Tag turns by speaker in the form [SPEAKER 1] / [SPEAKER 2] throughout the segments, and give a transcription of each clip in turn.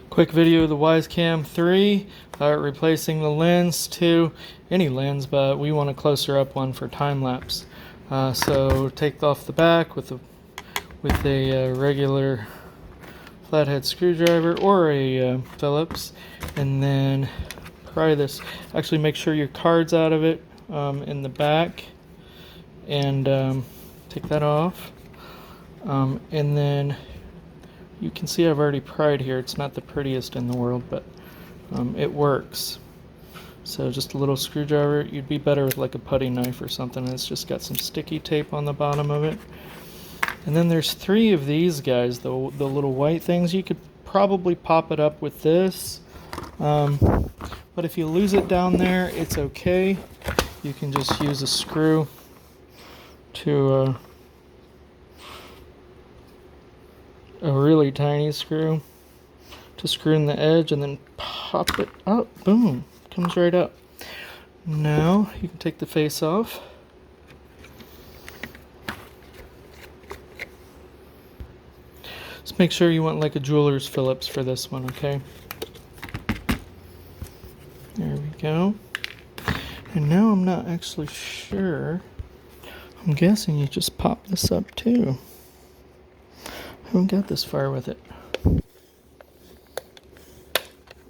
[SPEAKER 1] Quick video of the Wyze Cam 3, replacing the lens to any lens, but we want a closer up one for time lapse. So take off the back with a regular flathead screwdriver or a Phillips, and then pry this. Actually, make sure your card's out of it in the back, and take that off, and then you can see I've already pried here. It's not the prettiest in the world, but it works. So just a little screwdriver. You'd be better with like a putty knife or something. It's just got some sticky tape on the bottom of it. And then there's 3 of these guys, the little white things. You could probably pop it up with this, but if you lose it down there, it's okay. You can just use a screw to a really tiny screw to screw in the edge, and then pop it up. Boom, comes right up. Now you can take the face off. Just make sure you want like a jeweler's Phillips for this one, okay? There we go. And now I'm not actually sure. I'm guessing you just pop this up too. I haven't got this far with it.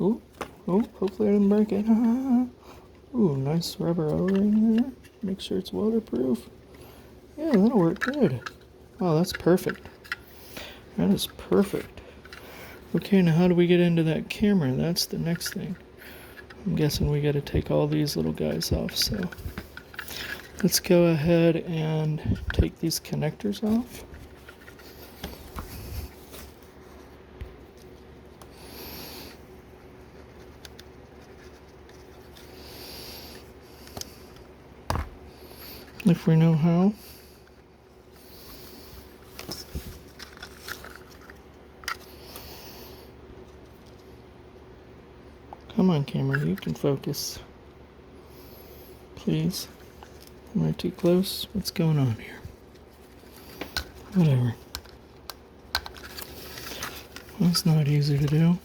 [SPEAKER 1] Ooh, hopefully I didn't break it. Ooh, nice rubber O-ring there. Make sure it's waterproof. Yeah, that'll work good. Oh, that's perfect. That is perfect. Okay, now how do we get into that camera? That's the next thing. I'm guessing we got to take all these little guys off, so let's go ahead and take these connectors off. If we know how. Come on, camera, you can focus. Please. Am I too close? What's going on here? Whatever. That's not easy to do.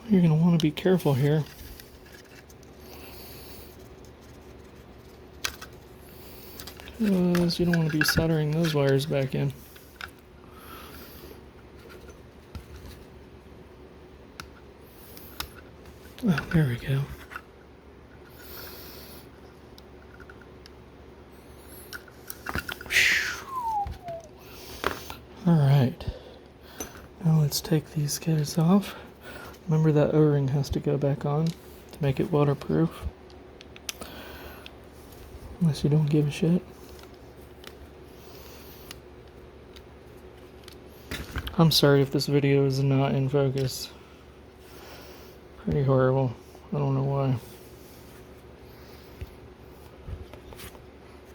[SPEAKER 1] You're going to want to be careful here. Because you don't want to be soldering those wires back in. Oh, there we go. Alright. Now let's take these guys off. Remember that O-ring has to go back on to make it waterproof. Unless you don't give a shit. I'm sorry if this video is not in focus. Pretty horrible. I don't know why.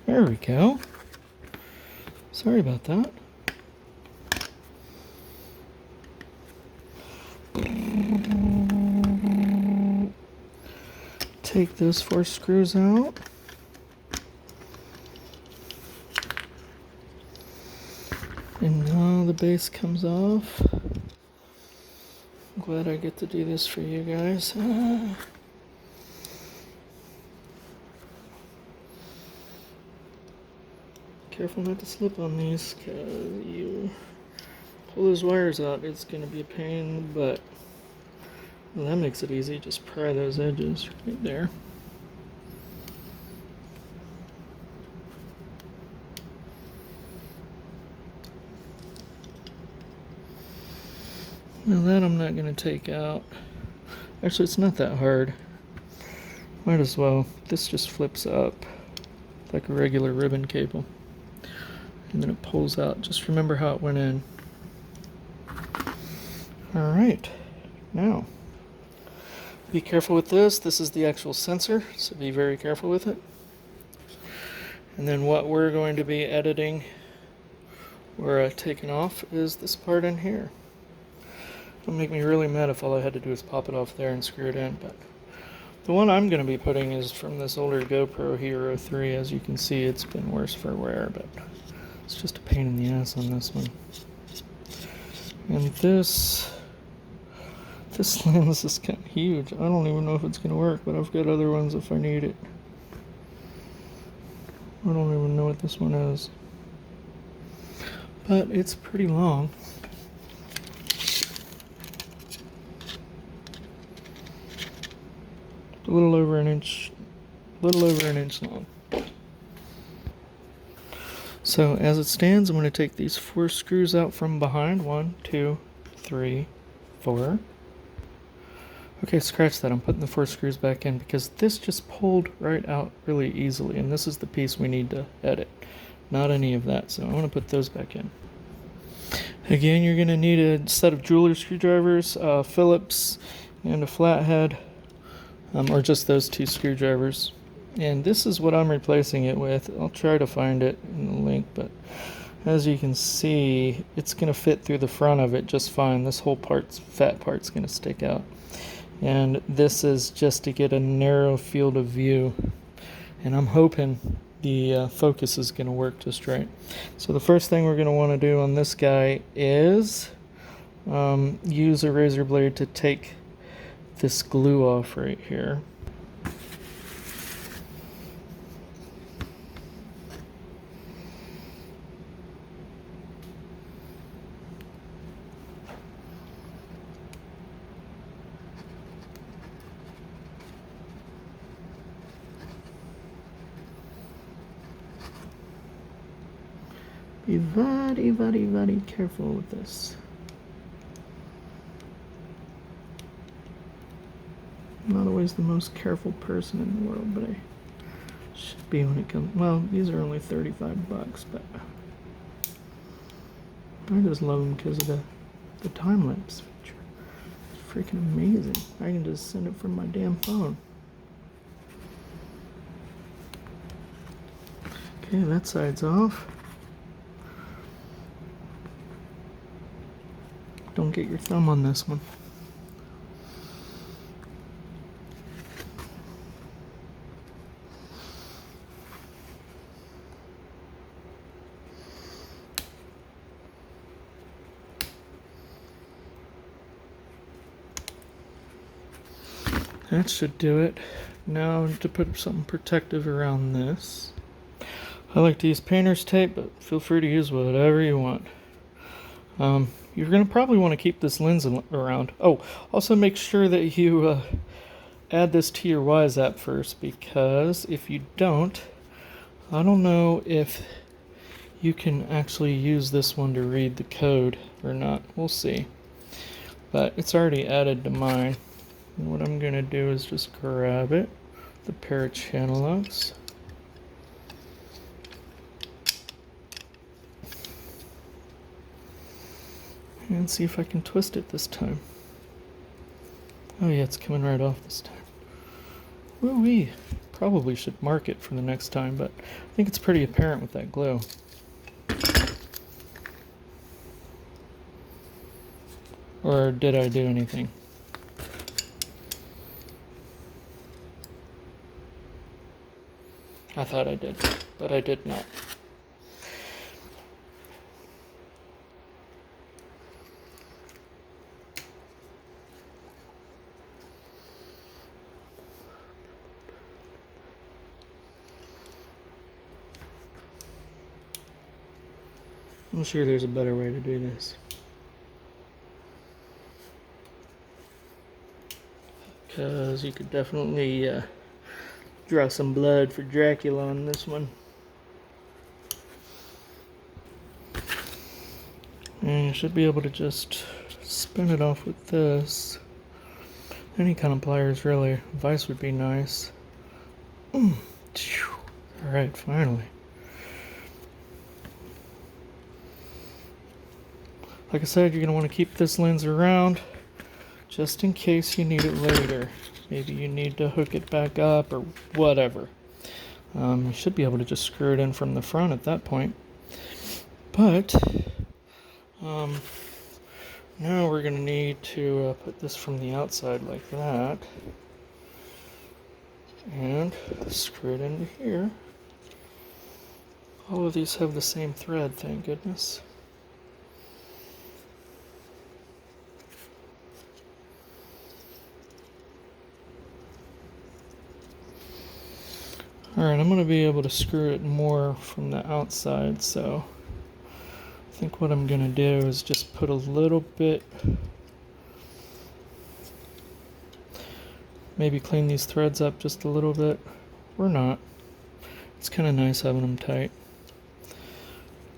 [SPEAKER 1] There we go. Sorry about that. Take those 4 screws out. And now the base comes off. I'm glad I get to do this for you guys. Careful not to slip on these, because you pull those wires out, it's going to be a pain in the butt. Well, that makes it easy. Just pry those edges right there. Now that I'm not going to take out. Actually, it's not that hard. Might as well. This just flips up like a regular ribbon cable. And then it pulls out. Just remember how it went in. Alright. Now, be careful with this. This is the actual sensor, so be very careful with it. And then what we're going to be editing or taking off is this part in here. It'll make me really mad if all I had to do is pop it off there and screw it in, but the one I'm going to be putting is from this older GoPro Hero 3. As you can see, it's been worse for wear, but It's just a pain in the ass on this one. And this lens is kind of huge. I don't even know if it's going to work, but I've got other ones if I need it. I don't even know what this one is. But it's pretty long. A little over an inch long. So as it stands, I'm going to take these 4 screws out from behind. 1, 2, 3, 4. Okay, scratch that. I'm putting the 4 screws back in because this just pulled right out really easily, and this is the piece we need to edit, not any of that. So I'm going to put those back in. Again, you're going to need a set of jeweler screwdrivers, Phillips, and a flathead, or just those 2 screwdrivers. And this is what I'm replacing it with. I'll try to find it in the link, but as you can see, it's going to fit through the front of it just fine. This whole fat part's going to stick out. And this is just to get a narrow field of view. And I'm hoping the focus is going to work just right. So the first thing we're going to want to do on this guy is use a razor blade to take this glue off right here. Be very, very, very careful with this. I'm not always the most careful person in the world, but I should be when it comes. Well, these are only $35, but I just love them because of the time lapse feature. It's freaking amazing. I can just send it from my damn phone. Okay, that side's off. Don't get your thumb on this one. That should do it. Now to put something protective around this. I like to use painter's tape, but feel free to use whatever you want. You're going to probably want to keep this lens around. Oh, also make sure that you add this to your Wyze app first, because if you don't, I don't know if you can actually use this one to read the code or not. We'll see. But it's already added to mine. And what I'm going to do is just grab it, the pair of channel locks. And see if I can twist it this time. Oh yeah, it's coming right off this time. Woo-wee. Probably should mark it for the next time, but I think it's pretty apparent with that glue. Or did I do anything? I thought I did, but I did not. I'm sure there's a better way to do this. Because you could definitely draw some blood for Dracula on this one. And you should be able to just spin it off with this. Any kind of pliers, really. Vyze would be nice. Alright, finally. Like I said, you're going to want to keep this lens around just in case you need it later. Maybe you need to hook it back up or whatever. You should be able to just screw it in from the front at that point. But now we're going to need to put this from the outside like that. And screw it into here. All of these have the same thread, thank goodness. Alright, I'm going to be able to screw it more from the outside, so I think what I'm going to do is just put a little bit, maybe clean these threads up just a little bit, or not. It's kind of nice having them tight.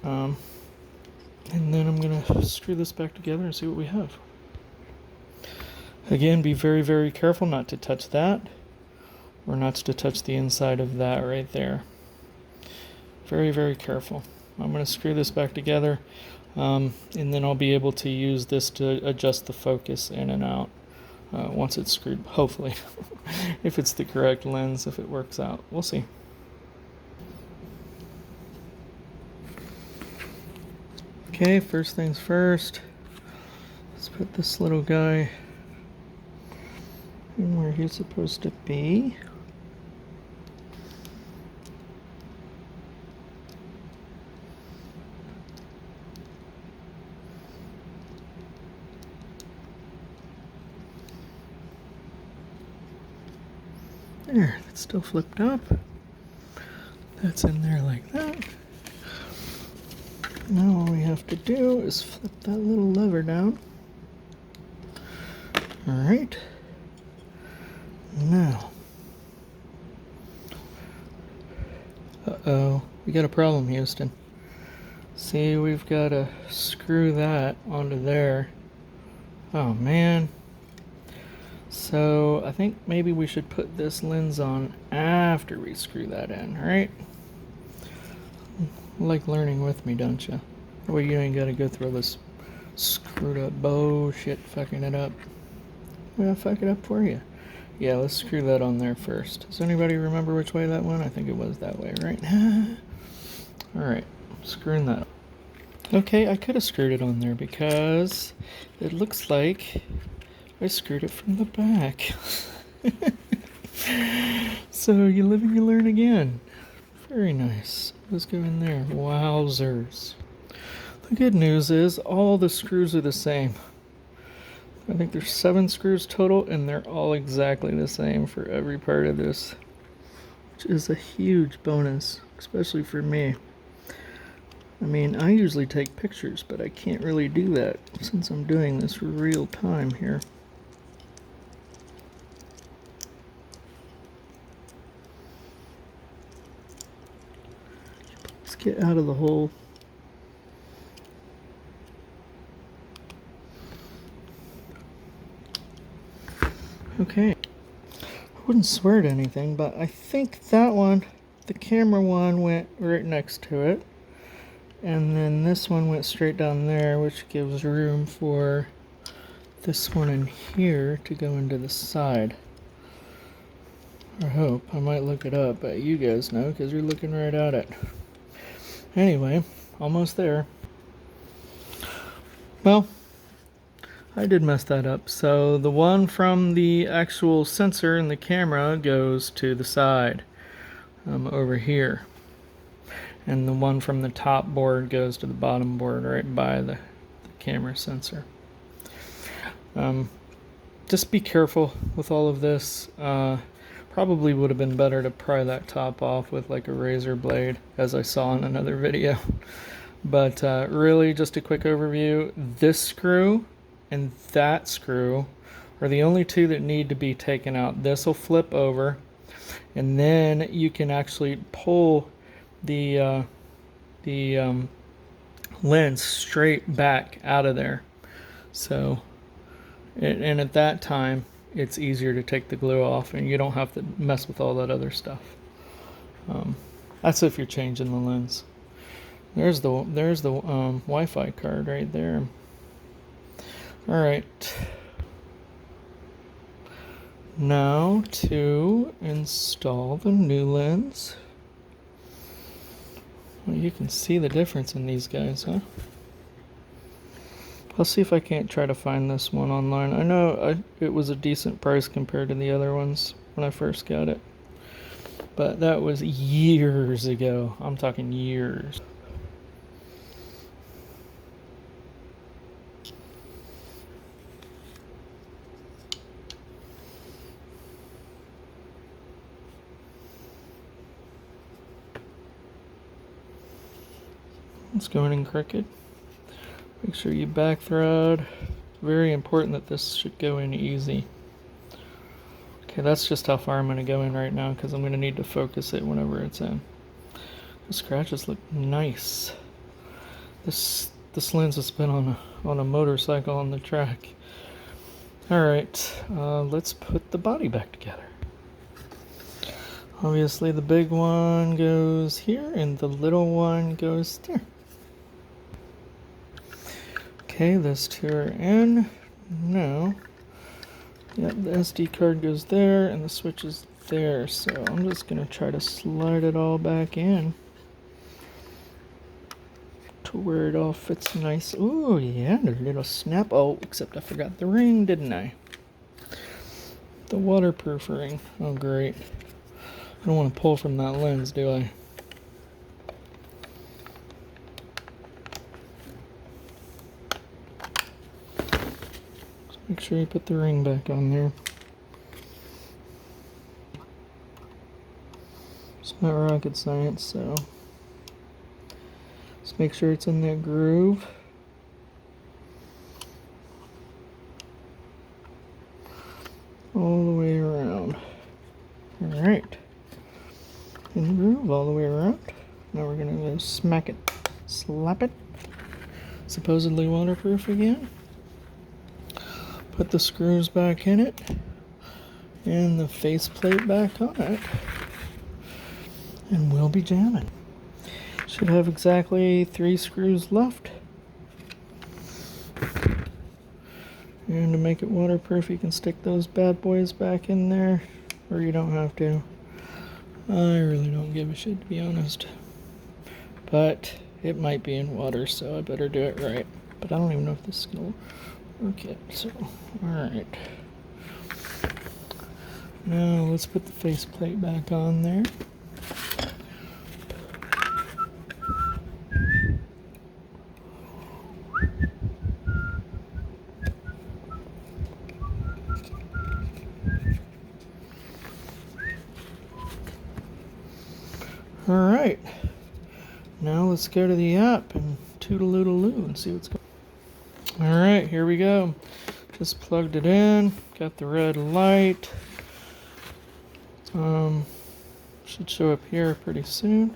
[SPEAKER 1] And then I'm going to screw this back together and see what we have. Again, be very, very careful not to touch that, or not to touch the inside of that right there. Very, very careful. I'm going to screw this back together, and then I'll be able to use this to adjust the focus in and out once it's screwed, hopefully. If it's the correct lens, if it works out. We'll see. Okay, first things first. Let's put this little guy in where he's supposed to be. There, that's still flipped up. That's in there like that. Now all we have to do is flip that little lever down. Alright. Now. Uh-oh. We got a problem, Houston. See, we've got to screw that onto there. Oh, man. So, I think maybe we should put this lens on after we screw that in, right? You like learning with me, don't you? That way you ain't got to go through all this screwed up bullshit fucking it up. I'm gonna fuck it up for you. Yeah, let's screw that on there first. Does anybody remember which way that went? I think it was that way, right? Alright, screwing that up. Okay, I could have screwed it on there because it looks like I screwed it from the back. So you live and you learn again. Very nice. Let's go in there. Wowzers. The good news is all the screws are the same. I think there's 7 screws total, and they're all exactly the same for every part of this, which is a huge bonus, especially for me. I mean, I usually take pictures, but I can't really do that since I'm doing this real time here. Let's get out of the hole. Okay, I wouldn't swear to anything, but I think that one, the camera one, went right next to it. And then this one went straight down there, which gives room for this one in here to go into the side. I hope. I might look it up, but you guys know because you're looking right at it. Anyway, almost there. Well, I did mess that up. So the one from the actual sensor in the camera goes to the side over here. And the one from the top board goes to the bottom board right by the camera sensor. Just be careful with all of this. Probably would have been better to pry that top off with like a razor blade, as I saw in another video. But really, just a quick overview. This screw and that screw are the only two that need to be taken out. This will flip over, and then you can actually pull the lens straight back out of there. So, and at that time, it's easier to take the glue off, and you don't have to mess with all that other stuff. That's if you're changing the lens. There's the Wi-Fi card right there. All right. Now to install the new lens. Well, you can see the difference in these guys, huh? I'll see if I can't try to find this one online. I know it was a decent price compared to the other ones when I first got it. but that was years ago. I'm talking years. It's going in crooked. Make sure you back thread. Very important that this should go in easy. Okay, that's just how far I'm going to go in right now because I'm going to need to focus it whenever it's in. The scratches look nice. This lens has been on a motorcycle on the track. All right, let's put the body back together. Obviously, the big one goes here, and the little one goes there. Okay, those two are in. Now, yep, the SD card goes there, and the switch is there. So I'm just gonna try to slide it all back in to where it all fits nice. Ooh, yeah, a little snap. Oh, except I forgot the ring, didn't I? The waterproof ring. Oh, great. I don't want to pull from that lens, do I? So make sure you put the ring back on there. It's not rocket science, so just make sure it's in that groove. All the way around. Alright. In the groove all the way around. Now we're gonna go smack it, slap it. Supposedly waterproof again. Put the screws back in it. And the faceplate back on it. And we'll be jamming. Should have exactly 3 screws left. And to make it waterproof, you can stick those bad boys back in there, or you don't have to. I really don't give a shit, to be honest. But it might be in water, so I better do it right. But I don't even know if this is going to work yet, so alright. Now let's put the faceplate back on there. Alright, now let's go to the app and toodaloo and see what's going on. Alright, here we go. Just plugged it in, got the red light. Should show up here pretty soon.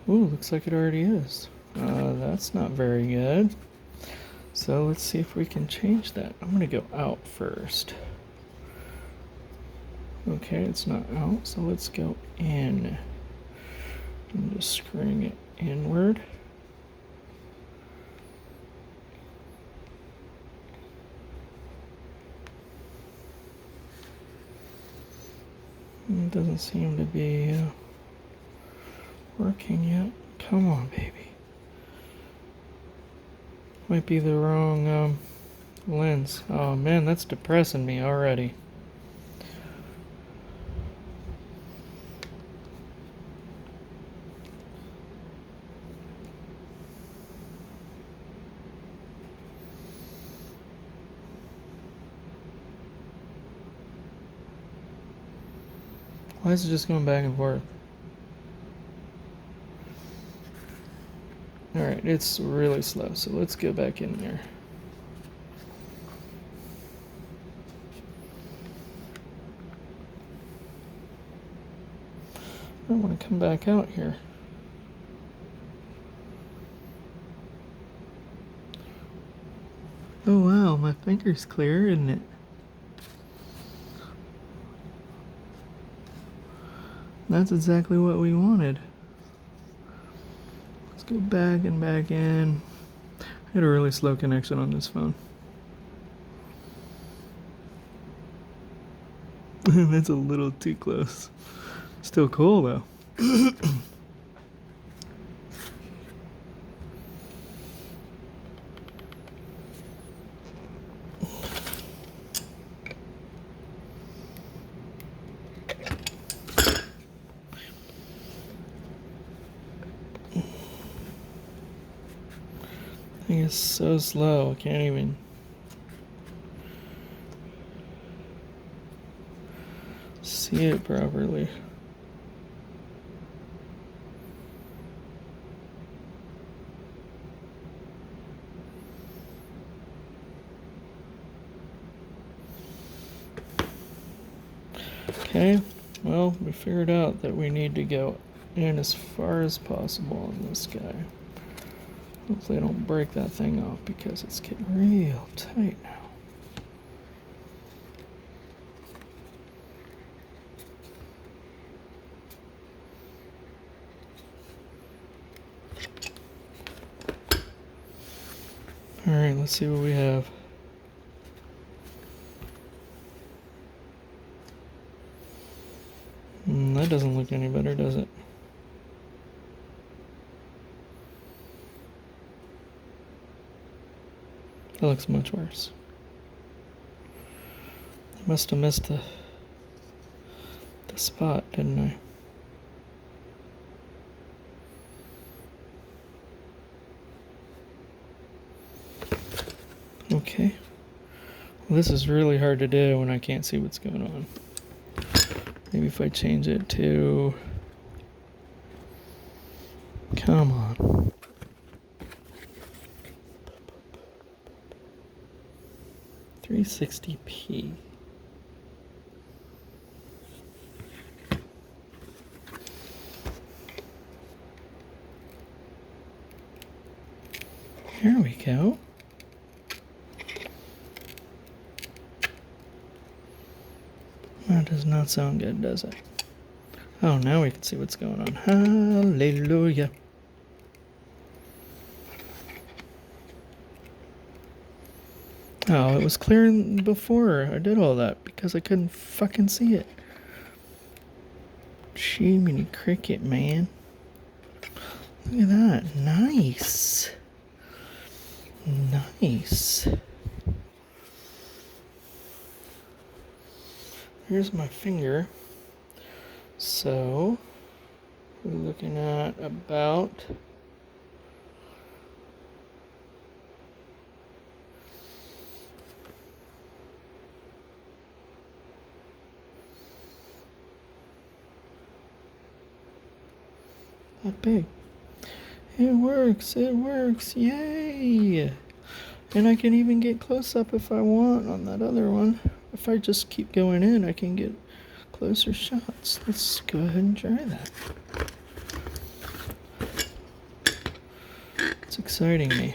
[SPEAKER 1] Ooh, looks like it already is. That's not very good. So let's see if we can change that. I'm gonna go out first. Okay, it's not out, so let's go in. I'm just screwing it inward. It doesn't seem to be working yet. Come on, baby. Might be the wrong lens. Oh man, that's depressing me already. Why is it just going back and forth? Alright, it's really slow, so let's go back in there. I want to come back out here. Oh wow, my finger's clear, isn't it? That's exactly what we wanted. Let's go back and back in. I had a really slow connection on this phone. That's a little too close. Still cool though. Thing is so slow, I can't even see it properly. Okay, well, we figured out that we need to go in as far as possible on this guy. Hopefully I don't break that thing off because it's getting real tight now. Alright, let's see what we have. That doesn't look any better, does it? That looks much worse. I must have missed the spot, didn't I? Okay. Well, this is really hard to do when I can't see what's going on. Maybe if I change it to... Come on. .360p. There we go. That does not sound good, does it? Oh, now we can see what's going on. Hallelujah. Oh, it was clear before I did all that because I couldn't fucking see it. Jiminy cricket, man. Look at that. Nice. Nice. Here's my finger. So, we're looking at about that big. It works, yay! And I can even get close up if I want on that other one. If I just keep going in, I can get closer shots. Let's go ahead and try that. It's exciting me.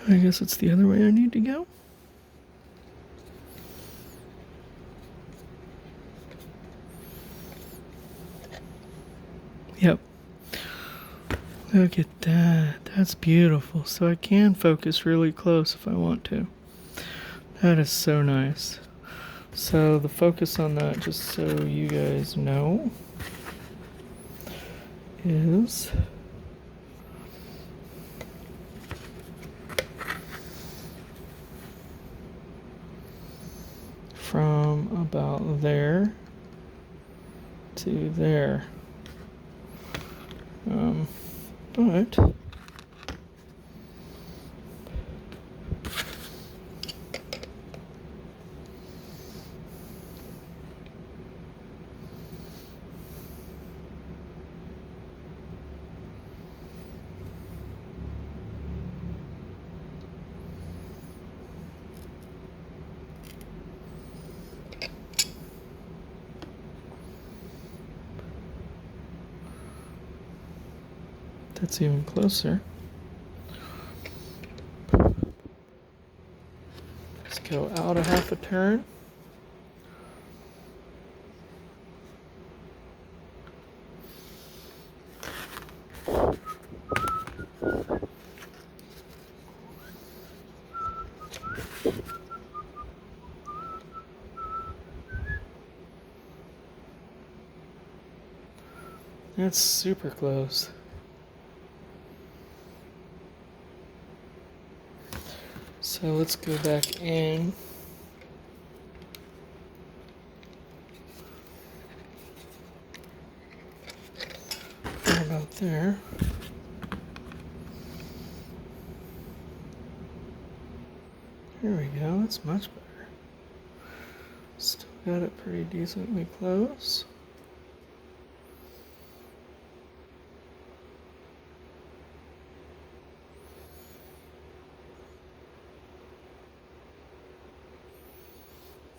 [SPEAKER 1] I guess it's the other way I need to go. Yep. Look at that. That's beautiful. So I can focus really close if I want to. That is so nice. So the focus on that, just so you guys know, is from about there to there. But that's even closer. Let's go out a half a turn. That's super close. So let's go back in. What about there? Here we go, that's much better. Still got it pretty decently close.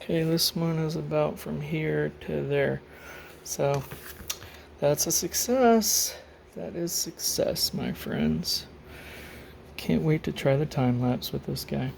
[SPEAKER 1] Okay, this one is about from here to there. So that's a success. That is success, my friends. Can't wait to try the time lapse with this guy.